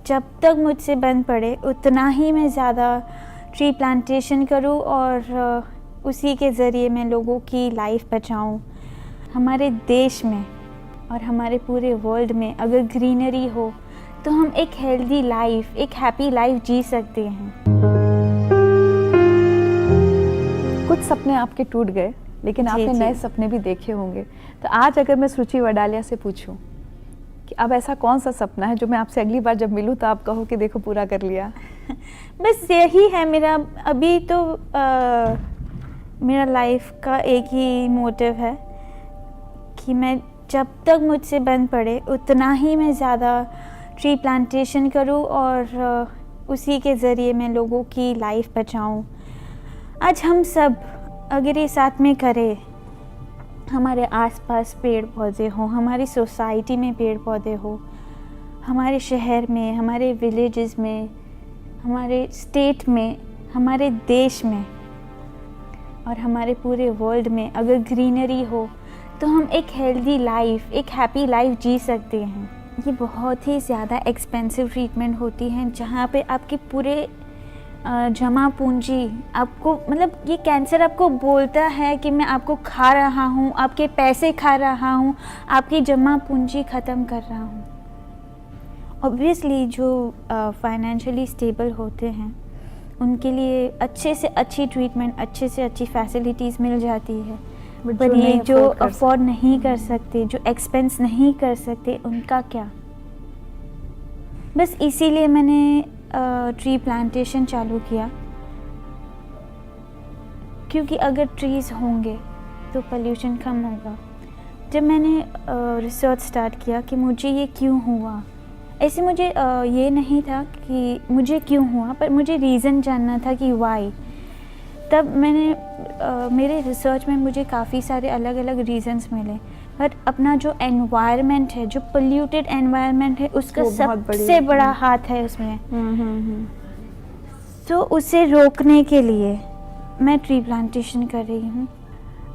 जब तक मुझसे बन पड़े उतना ही मैं ज़्यादा ट्री प्लांटेशन करूं और उसी के ज़रिए मैं लोगों की लाइफ बचाऊं। हमारे देश में और हमारे पूरे वर्ल्ड में अगर ग्रीनरी हो तो हम एक हेल्दी लाइफ, एक हैप्पी लाइफ जी सकते हैं। कुछ सपने आपके टूट गए लेकिन आपने नए सपने भी देखे होंगे। तो आज अगर मैं सुरुचि वडालिया से पूछूं कि अब ऐसा कौन सा सपना है जो मैं आपसे अगली बार जब मिलूं तो आप कहो कि देखो पूरा कर लिया? बस यही है मेरा अभी तो मेरा लाइफ का एक ही मोटिव है कि मैं जब तक मुझसे बन पड़े उतना ही मैं ज़्यादा ट्री प्लांटेशन करूं और उसी के ज़रिए मैं लोगों की लाइफ बचाऊं। आज हम सब अगर ये साथ में करें, हमारे आसपास पेड़ पौधे हों, हमारी सोसाइटी में पेड़ पौधे हो, हमारे शहर में, हमारे विलेजेस में, हमारे स्टेट में, हमारे देश में और हमारे पूरे वर्ल्ड में अगर ग्रीनरी हो तो हम एक हेल्दी लाइफ, एक हैप्पी लाइफ जी सकते हैं। ये बहुत ही ज़्यादा एक्सपेंसिव ट्रीटमेंट होती हैं जहाँ पे आपके पूरे जमा पूंजी आपको, मतलब ये कैंसर आपको बोलता है कि मैं आपको खा रहा हूँ, आपके पैसे खा रहा हूँ, आपकी जमा पूंजी ख़त्म कर रहा हूँ। ऑब्वियसली जो फाइनेंशियली स्टेबल होते हैं उनके लिए अच्छे से अच्छी ट्रीटमेंट, अच्छे से अच्छी फैसिलिटीज़ मिल जाती है, पर ये जो अफोर्ड नहीं कर सकते, जो एक्सपेंस नहीं कर सकते, उनका क्या। बस इसीलिए मैंने ट्री प्लांटेशन चालू किया, क्योंकि अगर ट्रीज़ होंगे तो पोल्यूशन कम होगा। जब मैंने रिसर्च स्टार्ट किया कि मुझे ये क्यों हुआ, ऐसे मुझे ये नहीं था कि मुझे क्यों हुआ, पर मुझे रीज़न जानना था कि वाई। तब मैंने मेरे रिसर्च में मुझे काफ़ी सारे अलग अलग रीज़न्स मिले, बट अपना जो एनवायरनमेंट है, जो पोल्यूटेड एनवायरनमेंट है, उसका सबसे बड़ा हाथ है उसमें। तो उसे रोकने के लिए मैं ट्री प्लांटेशन कर रही हूँ।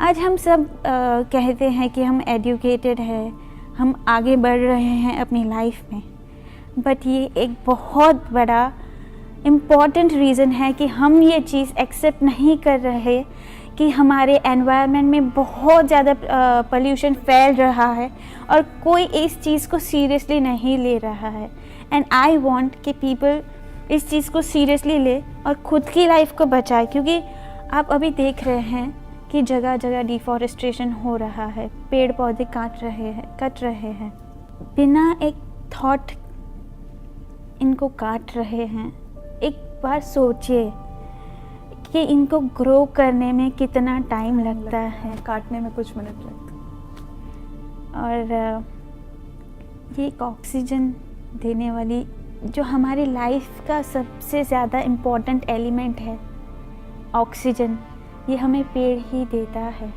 आज हम सब कहते हैं कि हम एजुकेटेड हैं, हम आगे बढ़ रहे हैं अपनी लाइफ में, बट ये एक बहुत बड़ा इम्पॉर्टेंट रीज़न है कि हम ये चीज़ एक्सेप्ट नहीं कर रहे कि हमारे एनवायरनमेंट में बहुत ज़्यादा पोल्यूशन फैल रहा है और कोई इस चीज़ को सीरियसली नहीं ले रहा है। एंड आई वांट कि पीपल इस चीज़ को सीरियसली ले और ख़ुद की लाइफ को बचाए, क्योंकि आप अभी देख रहे हैं कि जगह जगह डिफॉरेस्टेशन हो रहा है, पेड़ पौधे कट रहे हैं बिना एक थॉट, इनको काट रहे हैं। एक बार सोचिए कि इनको ग्रो करने में कितना टाइम लगता है, काटने में कुछ मिनट लगते। और ये एक ऑक्सीजन देने वाली, जो हमारी लाइफ का सबसे ज़्यादा इम्पोर्टेंट एलिमेंट है, ऑक्सीजन, ये हमें पेड़ ही देता है।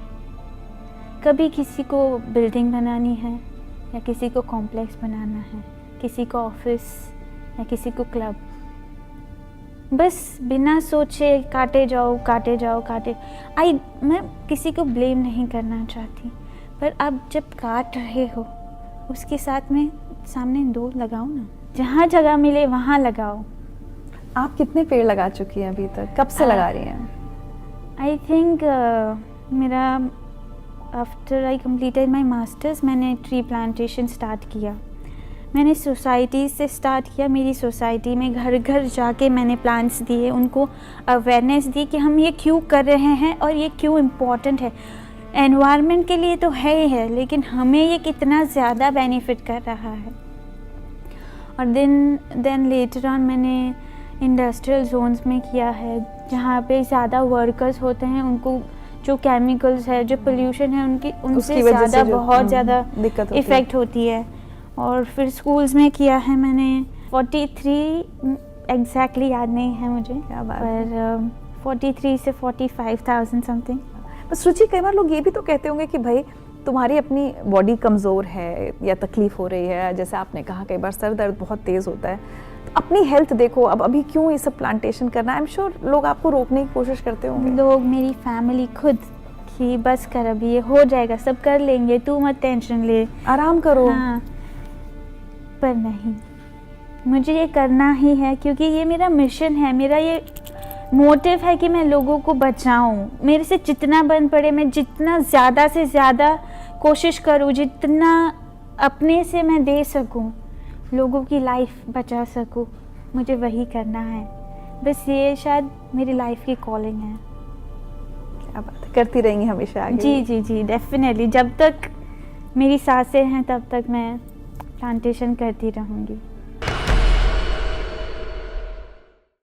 कभी किसी को बिल्डिंग बनानी है या किसी को कॉम्प्लेक्स बनाना है, किसी को ऑफिस या किसी को क्लब, बस बिना सोचे काटे जाओ। मैं किसी को ब्लेम नहीं करना चाहती, पर आप जब काट रहे हो उसके साथ में सामने 2 लगाओ ना, जहाँ जगह मिले वहाँ लगाओ। आप कितने पेड़ लगा चुकी हैं अभी तक, कब से लगा रही हैं? आई थिंक मेरा after I completed my masters मैंने ट्री प्लांटेशन स्टार्ट किया। मैंने सोसाइटी से स्टार्ट किया। मेरी सोसाइटी में घर घर जाके मैंने प्लांट्स दिए, उनको अवेयरनेस दी कि हम ये क्यों कर रहे हैं और ये क्यों इम्पोर्टेंट है। एनवायरनमेंट के लिए तो है ही है, लेकिन हमें ये कितना ज़्यादा बेनिफिट कर रहा है। और देन लेटर ऑन मैंने इंडस्ट्रियल जोन्स में किया है, जहाँ पे ज़्यादा वर्कर्स होते हैं, उनको जो केमिकल्स है, जो पोल्यूशन है, उनसे ज़्यादा बहुत ज़्यादा इफ़ेक्ट होती है। और फिर स्कूल्स में किया है मैंने 43, एग्जैक्टली याद नहीं है मुझे, पर 43 से 45,000 समथिंग। बस रुचि, कई बार लोग ये भी तो कहते होंगे कि भाई तुम्हारी अपनी बॉडी कमज़ोर है या तकलीफ़ हो रही है, जैसे आपने कहा कई बार सर दर्द बहुत तेज़ होता है, तो अपनी हेल्थ देखो, अब अभी क्यों ये सब प्लांटेशन करना। आई एम श्योर लोग आपको रोकने की कोशिश करते होंगे, लोग, मेरी फैमिली खुद, कि बस कर, अभी ये हो जाएगा, सब कर लेंगे, तू मत टेंशन ले, आराम करो। हाँ, पर नहीं, मुझे ये करना ही है, क्योंकि ये मेरा मिशन है, मेरा ये मोटिव है कि मैं लोगों को बचाऊं। मेरे से जितना बन पड़े, मैं जितना ज़्यादा से ज़्यादा कोशिश करूं, जितना अपने से मैं दे सकूं, लोगों की लाइफ बचा सकूं, मुझे वही करना है। बस ये शायद मेरी लाइफ की कॉलिंग है। क्या बात है, करती रहेंगी हमेशा आगे। जी जी जी, डेफिनेटली। जब तक मेरी सांसें हैं तब तक मैं प्लांटेशन करती रहूँगी।